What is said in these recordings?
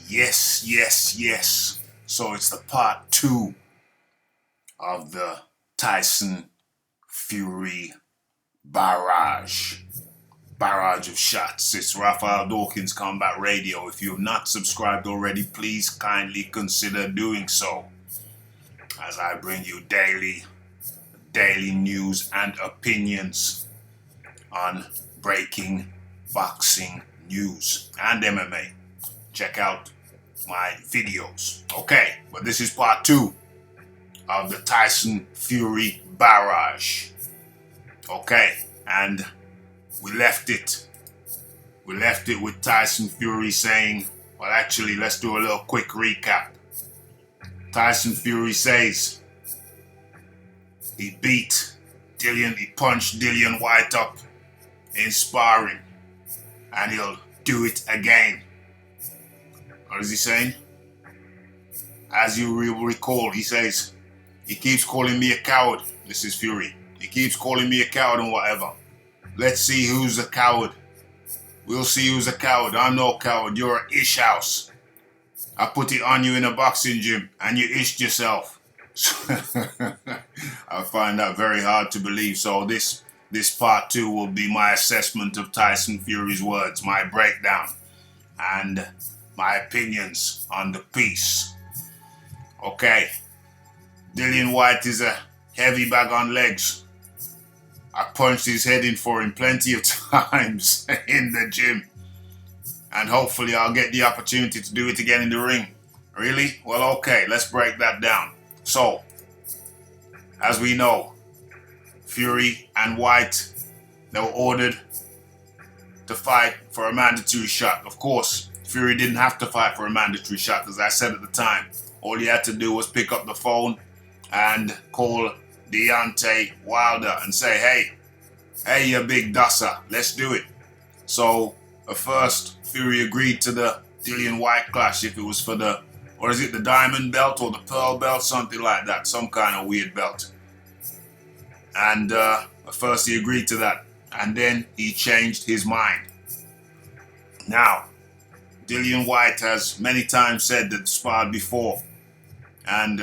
Yes. So it's the part 2 of the Tyson Fury barrage. Barrage of shots. It's Raphael Dawkins Combat Radio. If you have not subscribed already, please kindly consider doing so, as I bring you daily news and opinions on breaking boxing news and MMA. Check out my videos. Okay, but this is part 2 of the Tyson Fury barrage. Okay, and we left it with Tyson Fury saying, well, actually, let's do a little quick recap. Tyson Fury says he punched Dillian Whyte up in sparring, and he'll do it again. What is he saying? As you will recall, he says, he keeps calling me a coward. This is Fury. He keeps calling me a coward and whatever. Let's see who's a coward. We'll see who's a coward. I'm no coward. You're a ish house. I put it on you in a boxing gym and you ished yourself. I find that very hard to believe. So this part 2 will be my assessment of Tyson Fury's words, my breakdown, and my opinions on the piece. Okay, Dillian Whyte is a heavy bag on legs. I punched his head in for him plenty of times in the gym, and hopefully I'll get the opportunity to do it again in the ring. Really? Well, okay, let's break that down. So, as we know, Fury and Whyte, they were ordered to fight for a mandatory shot. Of course, Fury didn't have to fight for a mandatory shot, as I said at the time. All he had to do was pick up the phone and call Deontay Wilder and say, hey, you big dusser, let's do it. So, at first, Fury agreed to the Dillian Whyte clash if it was for the, or is it the diamond belt or the pearl belt, something like that, some kind of weird belt. And at first he agreed to that, and then he changed his mind. Now, Dillian Whyte has many times said that sparred before, and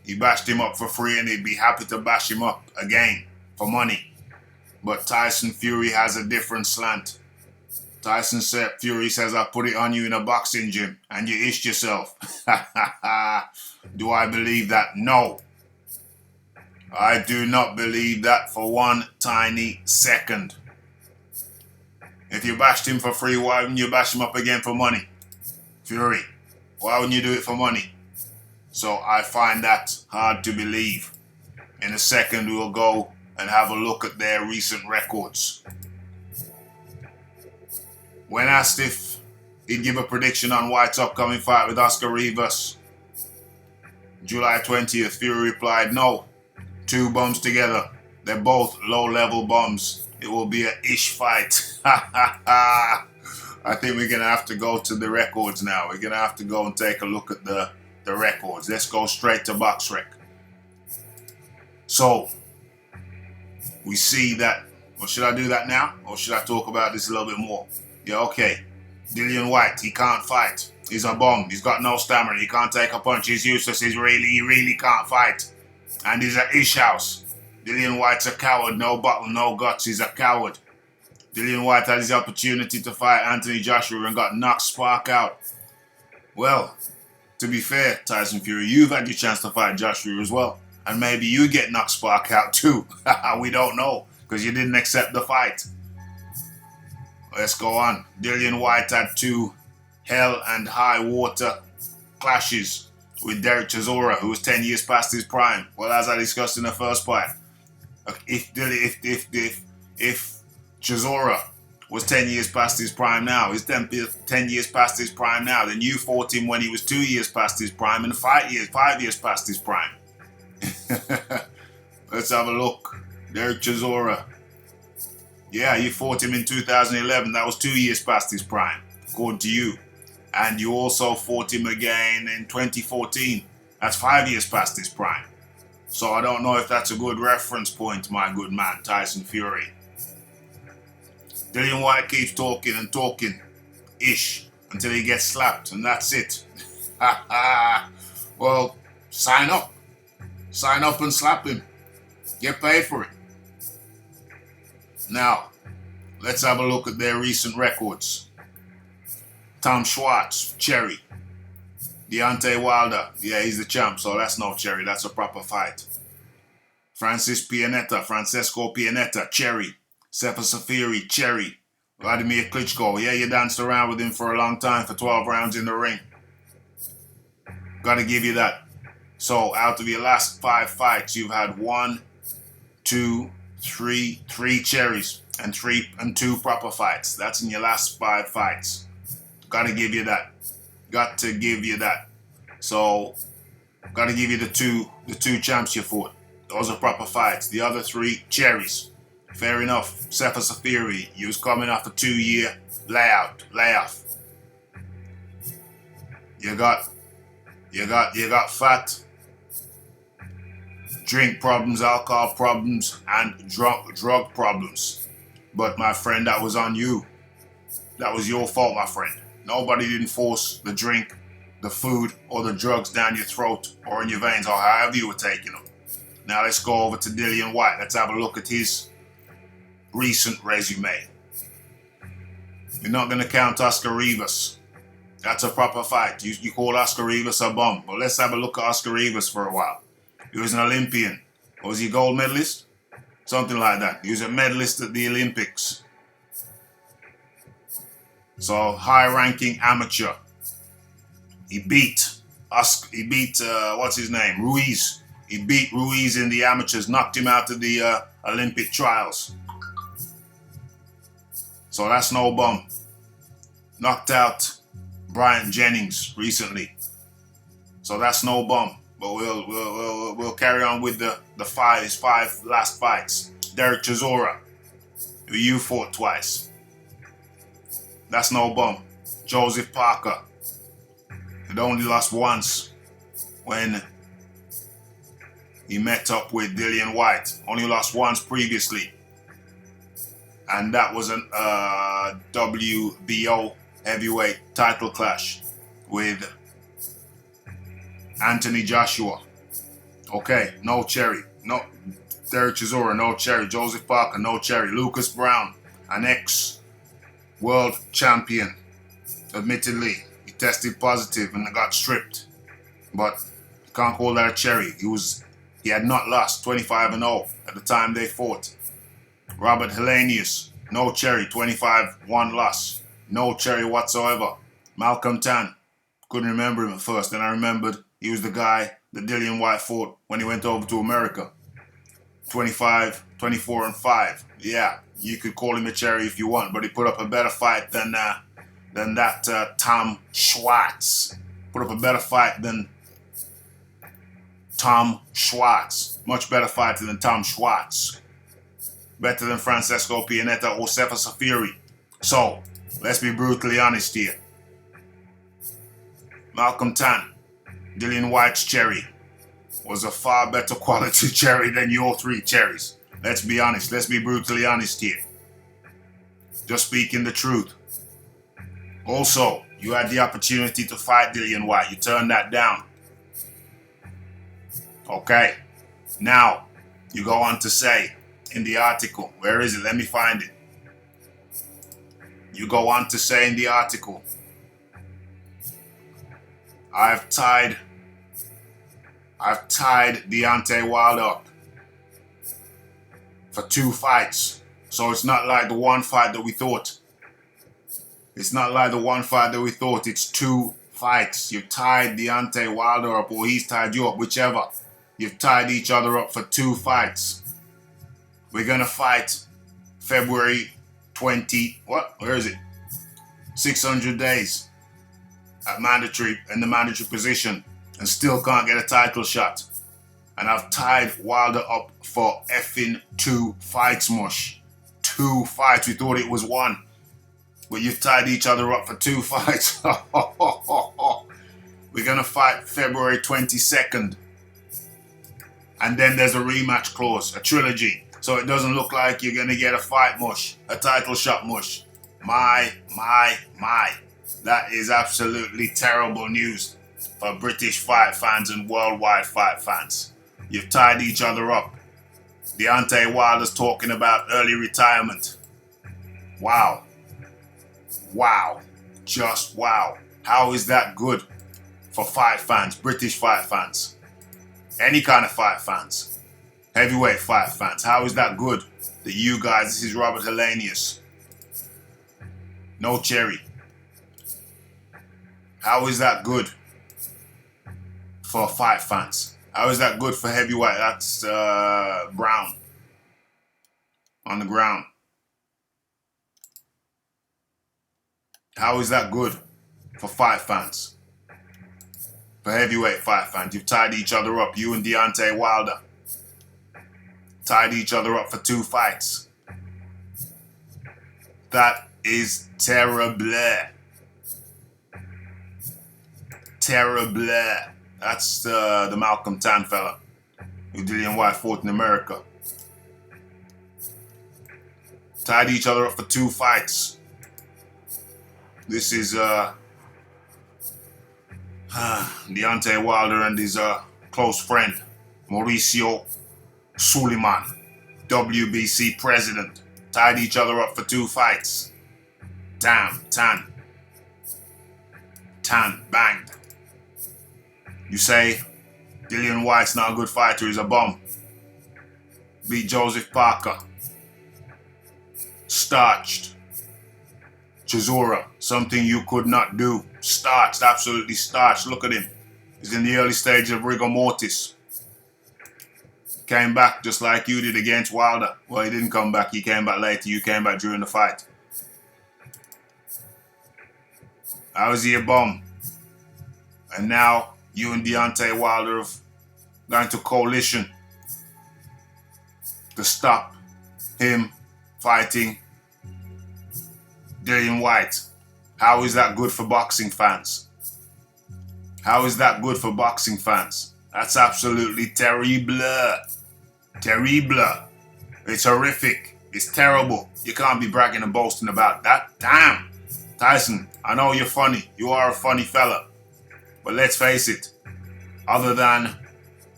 he bashed him up for free, and he'd be happy to bash him up again for money. But Tyson Fury has a different slant. Fury says, I put it on you in a boxing gym, and you ished yourself. Do I believe that? No. I do not believe that for one tiny second. If you bashed him for free, why wouldn't you bash him up again for money? Fury, why wouldn't you do it for money? So I find that hard to believe. In a second, we'll go and have a look at their recent records. When asked if he'd give a prediction on Whyte's upcoming fight with Oscar Rivas, July 20th, Fury replied, no. 2 bums together. They're both low-level bums. It will be an ish fight. I think we're going to have to go to the records now. We're going to have to go and take a look at the records. Let's go straight to BoxRec. So, we see that, or should I do that now? Or should I talk about this a little bit more? Yeah, okay. Dillian Whyte, he can't fight. He's a bum. He's got no stamina. He can't take a punch. He's useless. He really can't fight. And he's an ish house. Dillian Whyte's a coward. No bottle, no guts. He's a coward. Dillian Whyte had his opportunity to fight Anthony Joshua and got knocked spark out. Well, to be fair, Tyson Fury, you've had your chance to fight Joshua as well. And maybe you get knocked spark out too. We don't know, because you didn't accept the fight. Let's go on. Dillian Whyte had 2 hell and high water clashes with Derek Chisora, who was 10 years past his prime. Well, as I discussed in the first part, if Chisora was 10 years past his prime now, he's 10 years past his prime now, then you fought him when he was 2 years past his prime and 5 years past his prime. Let's have a look. Derek Chisora. Yeah, you fought him in 2011. That was 2 years past his prime, according to you. And you also fought him again in 2014. That's 5 years past his prime. So I don't know if that's a good reference point, my good man, Tyson Fury. Dillian Whyte keeps talking and talking. Ish. until he gets slapped, and that's it. Well, sign up. Sign up and slap him. Get paid for it. Now, let's have a look at their recent records. Tom Schwartz, cherry. Deontay Wilder, yeah, he's the champ, so that's no cherry. That's a proper fight. Francesco Pianetta, cherry. Sefa Safiri, cherry. Vladimir Klitschko, yeah, you danced around with him for a long time for 12 rounds in the ring. Gotta give you that. So, out of your last 5 fights, you've had 1, 2, 3 cherries and 2 proper fights. That's in your last 5 fights. Gotta give you that. Got to give you that. So, gotta give you the two champs you fought. Those are proper fights. The other 3 cherries. Fair enough. Sefa Safiri, you was coming off a 2-year layoff. You got fat, drink problems, alcohol problems, and drug problems. But my friend, that was on you. That was your fault, my friend. Nobody didn't force the drink, the food, or the drugs down your throat or in your veins, or however you were taking them. Now let's go over to Dillian Whyte. Let's have a look at his recent resume. You're not going to count Oscar Rivas. That's a proper fight. You call Oscar Rivas a bum. But let's have a look at Oscar Rivas for a while. He was an Olympian. Was he a gold medalist? Something like that. He was a medalist at the Olympics. So, high-ranking amateur. He beat what's his name? Ruiz. He beat Ruiz in the amateurs, knocked him out of the Olympic trials. So that's no bum. Knocked out Brian Jennings recently. So that's no bum. But we'll carry on with his 5 last fights. Derek Chisora, who you fought twice. That's no bum. Joseph Parker, had only lost once when he met up with Dillian Whyte. Only lost once previously. And that was an WBO heavyweight title clash with Anthony Joshua. Okay, no cherry. No Derek Chisora, no cherry. Joseph Parker, no cherry. Lucas Brown, an ex-world champion. Admittedly, he tested positive and got stripped. But you can't call that a cherry. He had not lost, 25-0 at the time they fought. Robert Helenius, no cherry, 25-1 loss. No cherry whatsoever. Malcolm Tan, couldn't remember him at first. Then I remembered he was the guy that Dillian Whyte fought when he went over to America. 24-5. Yeah, you could call him a cherry if you want, but he put up a better fight than that Tom Schwartz. Put up a better fight than Tom Schwartz. Much better fighter than Tom Schwartz. Better than Francesco Pianetta or Sefa Safiri. So, let's be brutally honest here. Malcolm Tan, Dillian Whyte's cherry, was a far better quality cherry than your 3 cherries. Let's be honest. Let's be brutally honest here. Just speaking the truth. Also, you had the opportunity to fight Dillian Whyte. You turned that down. Okay. Now, you go on to say in the article, where is it? Let me find it. You go on to say in the article, I've tied Deontay Wilder up for 2 fights. So it's not like the one fight that we thought. It's not like the one fight that we thought. It's 2 fights. You've tied Deontay Wilder up, or he's tied you up, whichever. You've tied each other up for 2 fights. We're gonna fight February 20. Where is it? 600 days at mandatory, in the mandatory position, and still can't get a title shot. And I've tied Wilder up for effing 2 fights, mush. 2 fights. We thought it was 1. But you've tied each other up for 2 fights. We're gonna fight February 22nd. And then there's a rematch clause, a trilogy. So it doesn't look like you're gonna get a fight, mush. A title shot, mush. My. That is absolutely terrible news for British fight fans and worldwide fight fans. You've tied each other up. Deontay Wilder's talking about early retirement. Wow. Wow. Just wow. How is that good for fight fans, British fight fans? Any kind of fight fans. Heavyweight fight fans. How is that good? That you guys, this is Robert Hellenius. No cherry. How is that good for fight fans? How is that good for heavyweight? That's Brown on the ground. How is that good for fight fans? For heavyweight fight fans. You've tied each other up. You and Deontay Wilder tied each other up for 2 fights. That is terrible. Terrible. That's the Malcolm Tan fella who Dillian Whyte fought in America. Tied each other up for 2 fights. This is Deontay Wilder and his close friend Mauricio Suleiman, WBC president, tied each other up for 2 fights. Damn, Tan banged. You say Dillian Whyte's not a good fighter, he's a bum. Beat Joseph Parker. Starched. Chisora, something you could not do. Starched, absolutely starched. Look at him. He's in the early stage of rigor mortis. Came back just like you did against Wilder. Well, he didn't come back. He came back later. You came back during the fight. How is he a bum? And now you and Deontay Wilder have gone to coalition to stop him fighting Dillian Whyte. How is that good for boxing fans? How is that good for boxing fans? That's absolutely terrible. Terrible. It's horrific. It's terrible. You can't be bragging and boasting about that. Damn. Tyson, I know you're funny. You are a funny fella. But let's face it. Other than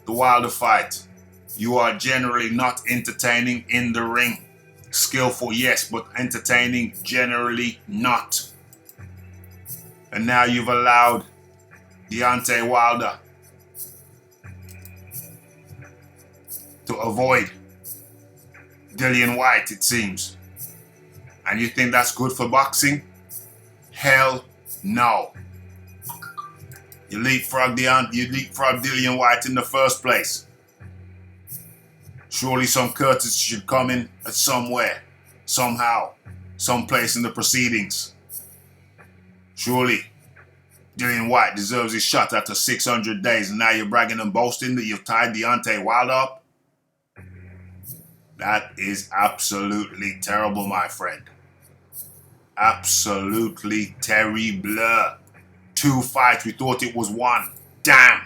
the Wilder fight, you are generally not entertaining in the ring. Skillful, yes, but entertaining, generally not. And now you've allowed Deontay Wilder to avoid Dillian Whyte, it seems. And you think that's good for boxing? Hell no. You leapfrog Dillian Whyte in the first place. Surely some courtesy should come in at somewhere, somehow, someplace in the proceedings. Surely Dillian Whyte deserves his shot after 600 days, and now you're bragging and boasting that you've tied Deontay Wilder up? That is absolutely terrible, my friend. Absolutely terrible. 2 fights, we thought it was 1. Damn.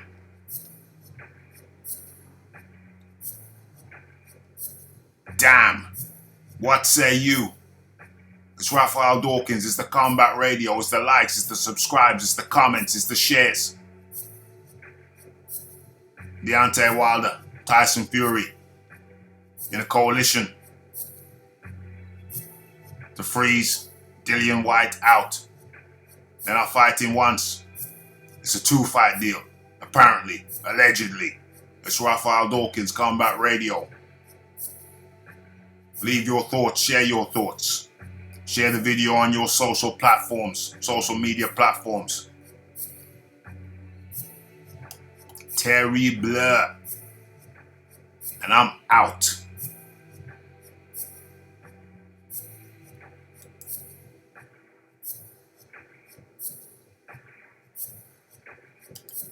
Damn. What say you? It's Raphael Dawkins, it's the Combat Radio, it's the likes, it's the subscribes, it's the comments, it's the shares. Deontay Wilder, Tyson Fury, in a coalition to freeze Dillian Whyte out. They're not fighting once. It's a 2-fight deal. Apparently, allegedly. It's Raphael Dawkins, Combat Radio. Leave your thoughts, share your thoughts. Share the video on your social platforms, social media platforms. Terrible. And I'm out.